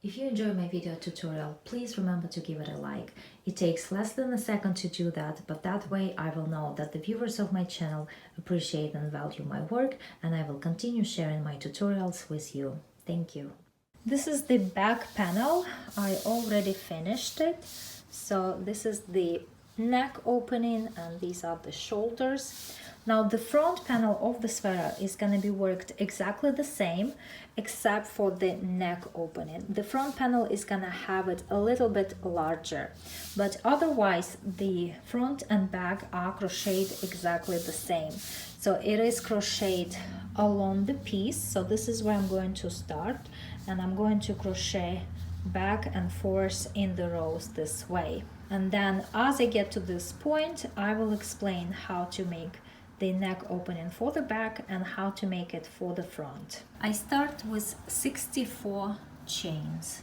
If you enjoy my video tutorial, please remember to give it a like. It takes less than a second to do that, but that way I will know that the viewers of my channel appreciate and value my work, and I will continue sharing my tutorials with you. Thank you. This is the back panel. I already finished it. So this is the neck opening and these are the shoulders. Now the front panel of the sweater is going to be worked exactly the same except for the neck opening. The front panel is going to have it a little bit larger, but otherwise the front and back are crocheted exactly the same. So it is crocheted along the piece. So this is where I'm going to start, and I'm going to crochet back and forth in the rows this way. And then as I get to this point, I will explain how to make the neck opening for the back and how to make it for the front. I start with 64 chains.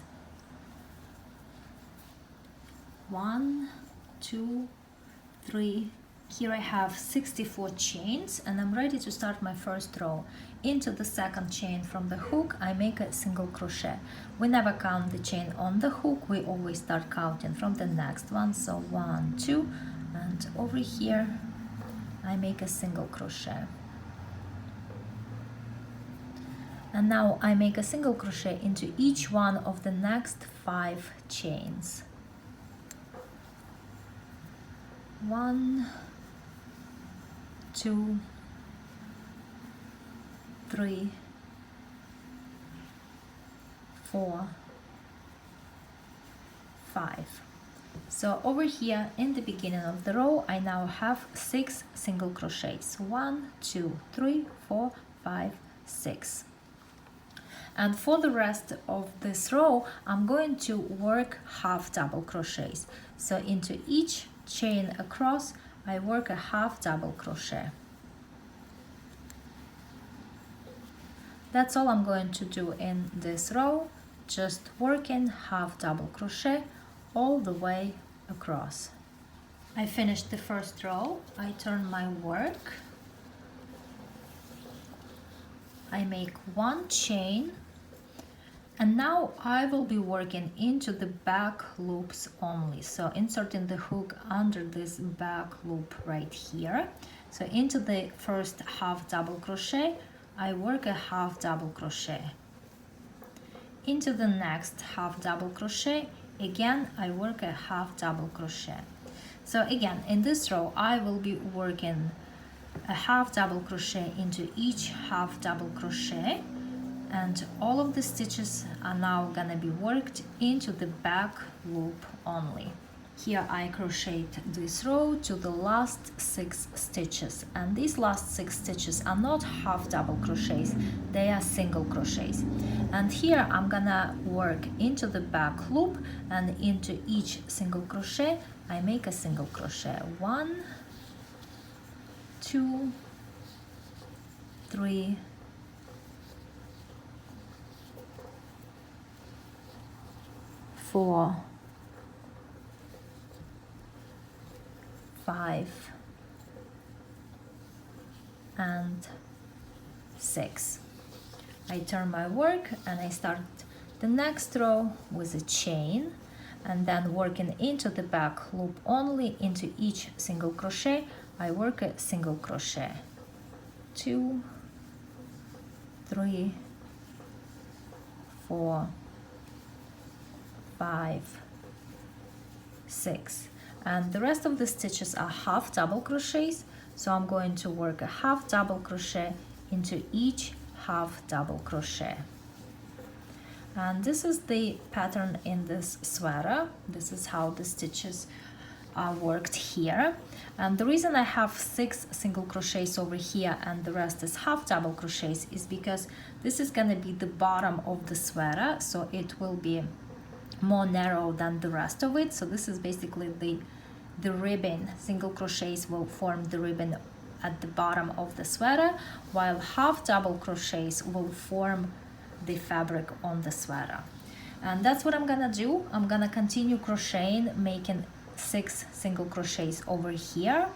1, 2, 3. Here I have 64 chains and I'm ready to start my first row. Into the second chain from the hook, I make a single crochet. We never count the chain on the hook, we always start counting from the next one. So 1, 2, and over here I make a single crochet. And now I make a single crochet into each one of the next 5 chains. 1, 2, 3, 4, 5. So over here in the beginning of the row, I now have 6 single crochets. 1, 2, 3, 4, 5, 6. And for the rest of this row, I'm going to work half double crochets. So into each chain across, I work a half double crochet. That's all I'm going to do in this row, just working half double crochet all the way across. I finished the first row. I turn my work. I make 1 chain, and now I will be working into the back loops only. So inserting the hook under this back loop right here. So into the first half double crochet, I work a half double crochet. Into the next half double crochet, again I work a half double crochet. So again, in this row I will be working a half double crochet into each half double crochet, and all of the stitches are now gonna be worked into the back loop only. Here I crocheted this row to the last 6 stitches, and these last 6 stitches are not half double crochets, they are single crochets. And here I'm gonna work into the back loop, and into each single crochet I make a single crochet. 1, 2, 3, 4, 5, and 6. I turn my work and I start the next row with a chain, and then working into the back loop only. Into each single crochet I work a single crochet. 2, 3, 4, 5, 6. And the rest of the stitches are half double crochets, so I'm going to work a half double crochet into each half double crochet. And this is the pattern in this sweater. This is how the stitches are worked here. And the reason I have 6 single crochets over here and the rest is half double crochets is because this is going to be the bottom of the sweater, so it will be more narrow than the rest of it. So this is basically the ribbon. Single crochets will form the ribbon at the bottom of the sweater, while half double crochets will form the fabric on the sweater. And that's what I'm gonna do. I'm gonna continue crocheting, making 6 single crochets over here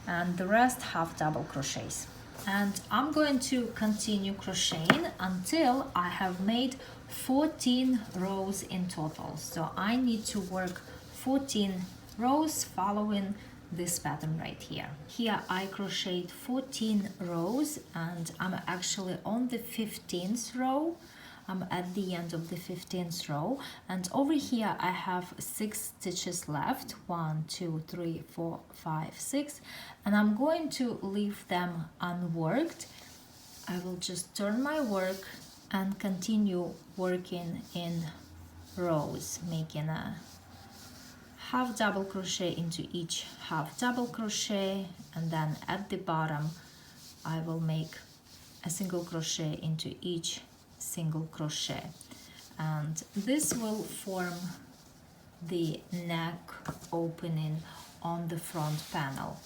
and the rest half double crochets. And I'm going to continue crocheting until I have made 14 rows in total. So I need to work 14 rows following this pattern right here. Here I crocheted 14 rows and I'm actually on the 15th row. I'm at the end of the 15th row, and over here I have 6 stitches left, 1 2 3 4 5 6, and I'm going to leave them unworked. I will just turn my work and continue working in rows, making a half double crochet into each half double crochet, and then at the bottom I will make a single crochet into each single crochet, and this will form the neck opening on the front panel.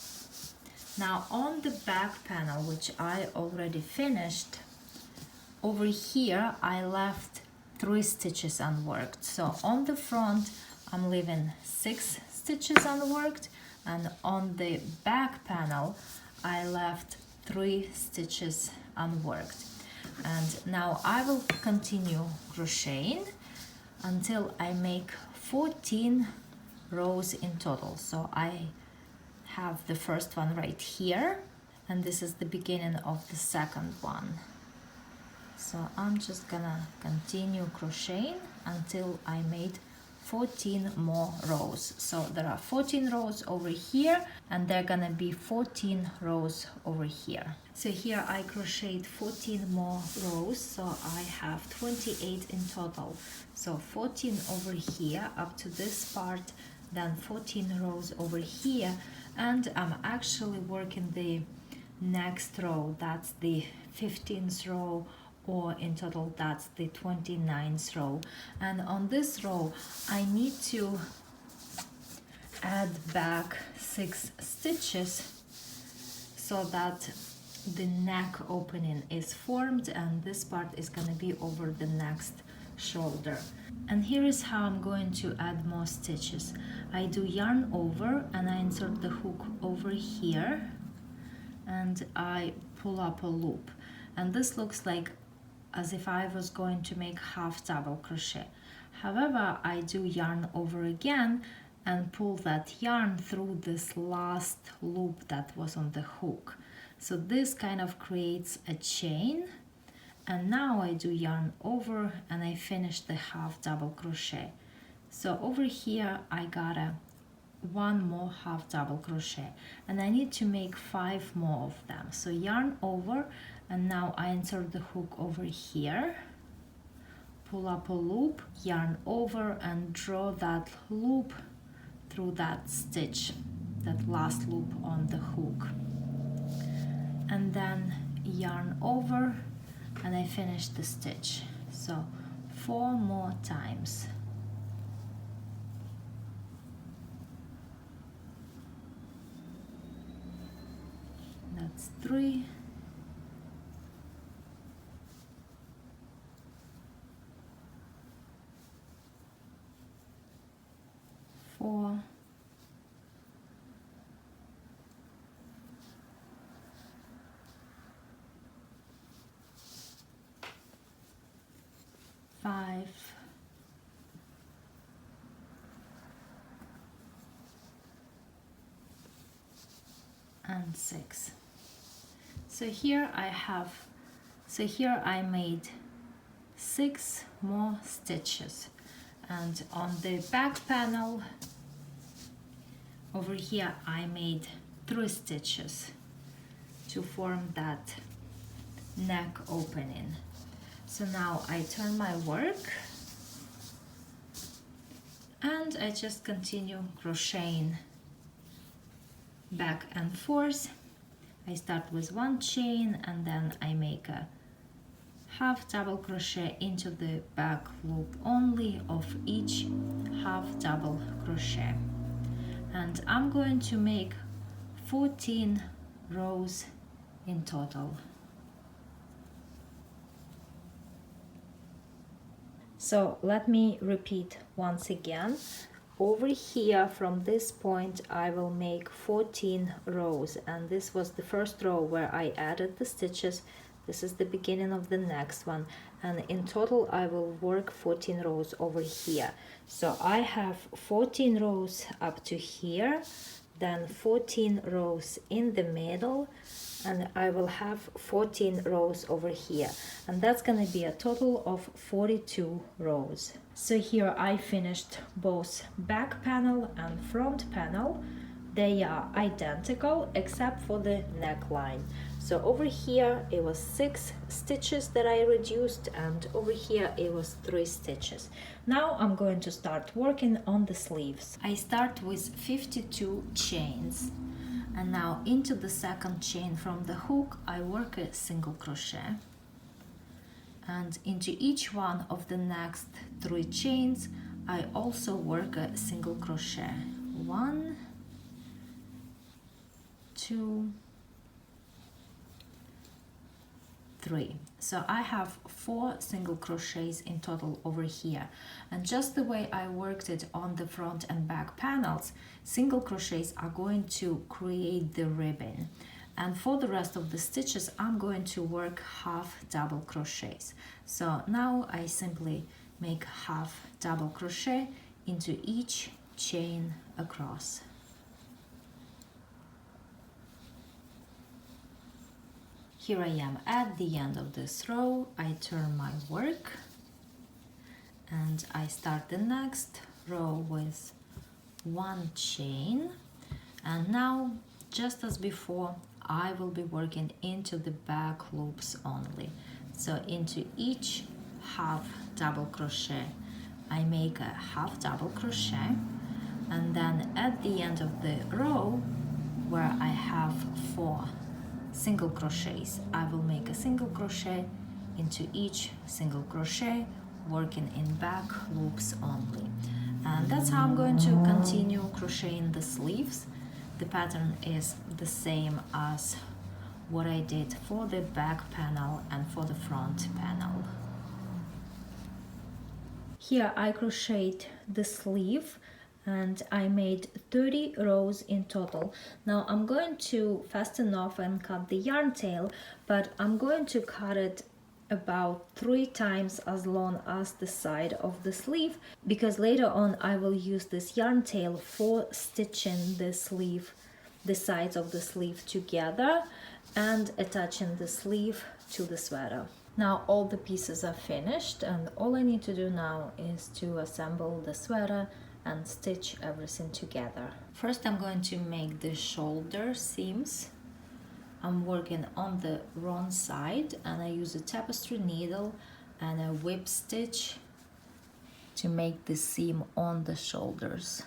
Now on the back panel, which I already finished, over here I left 3 stitches unworked. So on the front I'm leaving 6 stitches unworked, and on the back panel I left 3 stitches unworked. And now I will continue crocheting until I make 14 rows in total. So I have the first one right here, and this is the beginning of the second one. So I'm just gonna continue crocheting until I made 14 more rows. So there are 14 rows over here, and there are gonna be 14 rows over here. So here I crocheted 14 more rows, so I have 28 in total. So 14 over here up to this part, then 14 rows over here, and I'm actually working the next row. That's the 15th row, or in total that's the 29th row. And on this row I need to add back 6 stitches so that the neck opening is formed, and this part is going to be over the next shoulder. And here is how I'm going to add more stitches. I do yarn over and I insert the hook over here and I pull up a loop, and this looks like as if I was going to make half double crochet. However, I do yarn over again and pull that yarn through this last loop that was on the hook. So this kind of creates a chain, and now I do yarn over and I finish the half double crochet. So over here I got one more half double crochet, and I need to make 5 more of them. So yarn over, and now I insert the hook over here, pull up a loop, yarn over, and draw that loop through that stitch, that last loop on the hook, and then yarn over and I finish the stitch. So 4 more times. That's 3, 4, 5, 6. So here I made 6 more stitches, and on the back panel over here I made 3 stitches to form that neck opening. So now I turn my work and I just continue crocheting back and forth. I start with 1 chain and then I make a half double crochet into the back loop only of each half double crochet, and I'm going to make 14 rows in total. So let me repeat once again. over here from this point I will make 14 rows, and this was the first row where I added the stitches. This is the beginning of the next one, and in total I will work 14 rows over here. So I have 14 rows up to here, then 14 rows in the middle, and I will have 14 rows over here, and that's gonna be a total of 42 rows. So here I finished both back panel and front panel. They are identical except for the neckline. So over here it was 6 stitches that I reduced, and over here it was 3 stitches. Now I'm going to start working on the sleeves. I start with 52 chains, and now into the second chain from the hook I work a single crochet, and into each one of the next 3 chains I also work a single crochet. 1, 2, 3. So I have 4 single crochets in total over here, and just the way I worked it on the front and back panels, single crochets are going to create the ribbon, and for the rest of the stitches I'm going to work half double crochets. So now I simply make half double crochet into each chain across. Here I am at the end of this row. I turn my work and I start the next row with 1 chain, and now just as before I will be working into the back loops only. So into each half double crochet I make a half double crochet, and then at the end of the row where I have 4 single crochets I will make a single crochet into each single crochet, working in back loops only. And that's how I'm going to continue crocheting the sleeves. The pattern is the same as what I did for the back panel and for the front panel. Here I crocheted the sleeve and I made 30 rows in total. Now I'm going to fasten off and cut the yarn tail, but I'm going to cut it about 3 times as long as the side of the sleeve, because later on I will use this yarn tail for stitching the sleeve, the sides of the sleeve together and attaching the sleeve to the sweater. Now all the pieces are finished, and all I need to do now is to assemble the sweater and stitch everything together. First I'm going to make the shoulder seams. I'm working on the wrong side and I use a tapestry needle and a whip stitch to make the seam on the shoulders.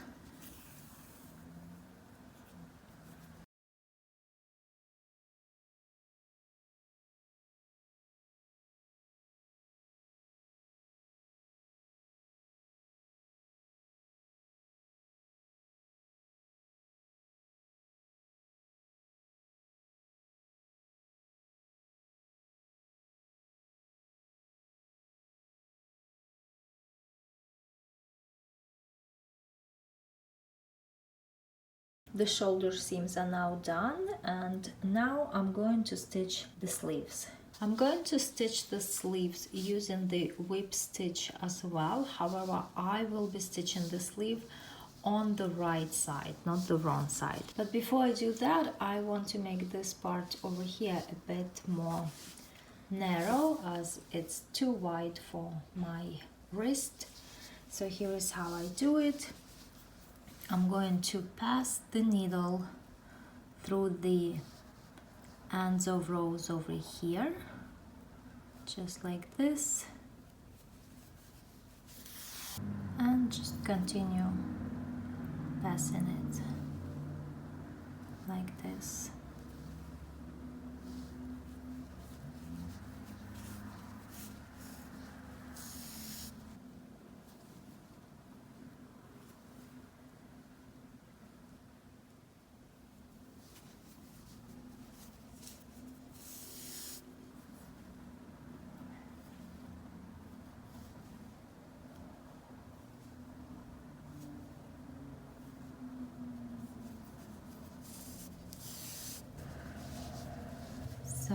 The shoulder seams are now done, and now I'm going to stitch the sleeves. I'm going to stitch the sleeves using the whip stitch as well. However, I will be stitching the sleeve on the right side, not the wrong side. But before I do that, I want to make this part over here a bit more narrow, as it's too wide for my wrist. So here is how I do it. I'm going to pass the needle through the ends of rows over here, just like this, and just continue passing it like this.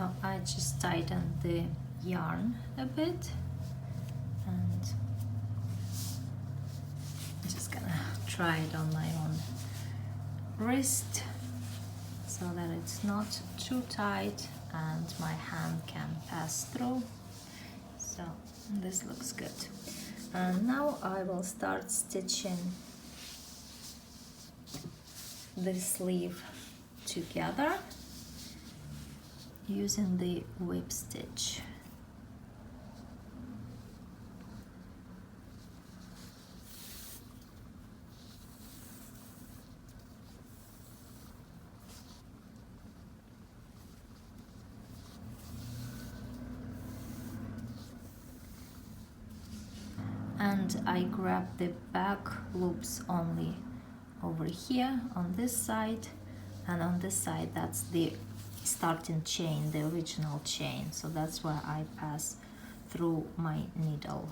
So I just tightened the yarn a bit, and I'm just gonna try it on my own wrist so that it's not too tight and my hand can pass through. So this looks good. And now I will start stitching the sleeve together using the whip stitch. And I grab the back loops only over here on this side, and on this side that's the starting chain, the original chain, so that's where I pass through my needle.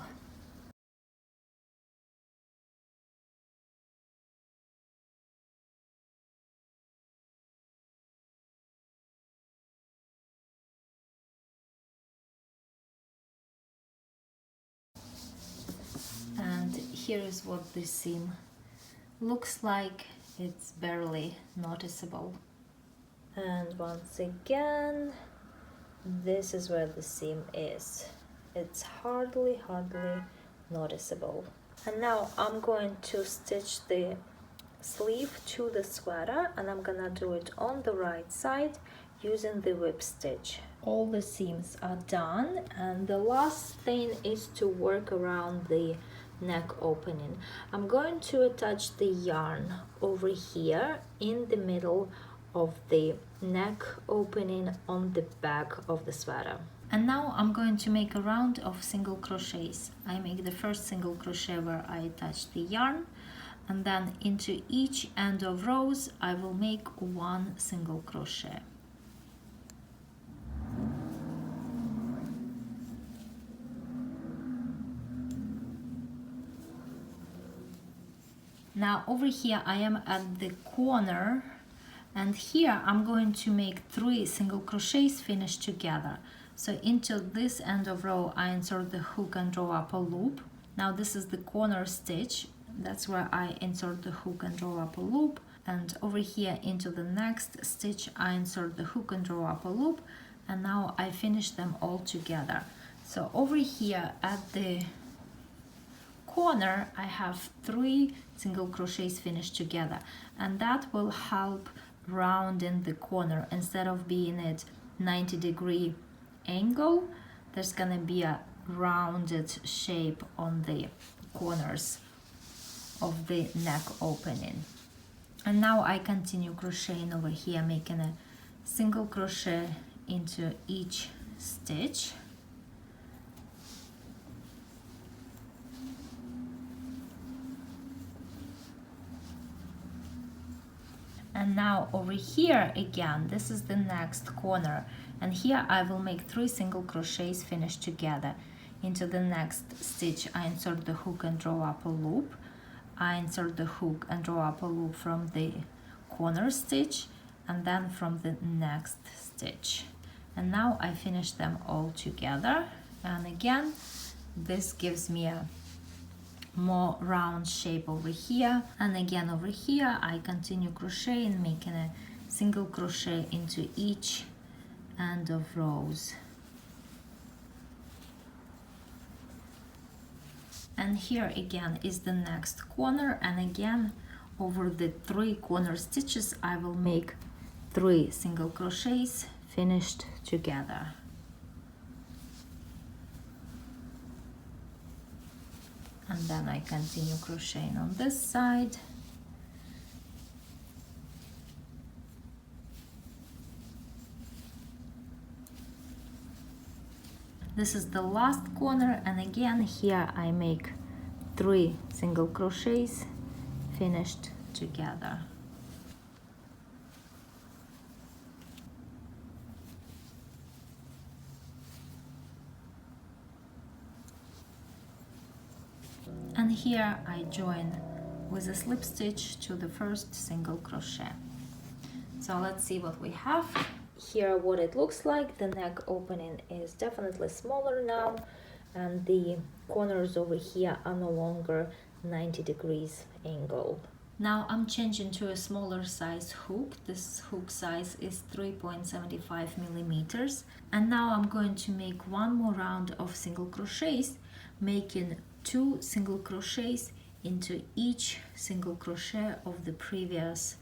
And here is what the seam looks like. It's barely noticeable. And once again, this is where the seam is. It's hardly noticeable. And now I'm going to stitch the sleeve to the sweater, and I'm gonna do it on the right side using the whip stitch. All the seams are done, and the last thing is to work around the neck opening. I'm going to attach the yarn over here in the middle of the neck opening on the back of the sweater. And now I'm going to make a round of single crochets. I make the first single crochet where I attach the yarn, and then into each end of rows I will make one single crochet. Now over here I am at the corner, and here I'm going to make 3 single crochets finished together. So into this end of row I insert the hook and draw up a loop. Now this is the corner stitch, that's where I insert the hook and draw up a loop, and over here into the next stitch I insert the hook and draw up a loop, and now I finish them all together. So over here at the corner I have 3 single crochets finished together, and that will help round in the corner. Instead of being at 90-degree angle, there's gonna be a rounded shape on the corners of the neck opening. And now I continue crocheting over here, making a single crochet into each stitch. And now over here again, this is the next corner, and here I will make 3 single crochets finished together. Into the next stitch I insert the hook and draw up a loop. I insert the hook and draw up a loop from the corner stitch and then from the next stitch. And now I finish them all together, and again this gives me a more round shape over here. And again over here I continue crocheting, making a single crochet into each end of rows. And here again is the next corner, and again over the 3 corner stitches I will make 3 single crochets finished together. And then I continue crocheting on this side. This is the last corner, and again here I make 3 single crochets finished together. And here I join with a slip stitch to the first single crochet. So let's see what we have. here what it looks like. The neck opening is definitely smaller now, and the corners over here are no longer 90 degrees angle. Now I'm changing to a smaller size hook. This hook size is 3.75 millimeters. And now I'm going to make one more round of single crochets, making 2 single crochets into each single crochet of the previous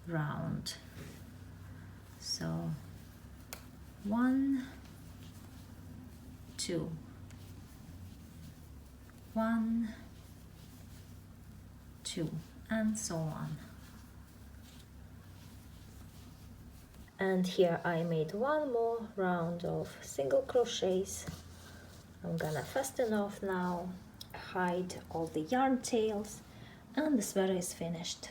round. So 1, 2, 1, 2, and so on. And here I made one more round of single crochets. I'm gonna fasten off now, hide all the yarn tails, and the sweater is finished.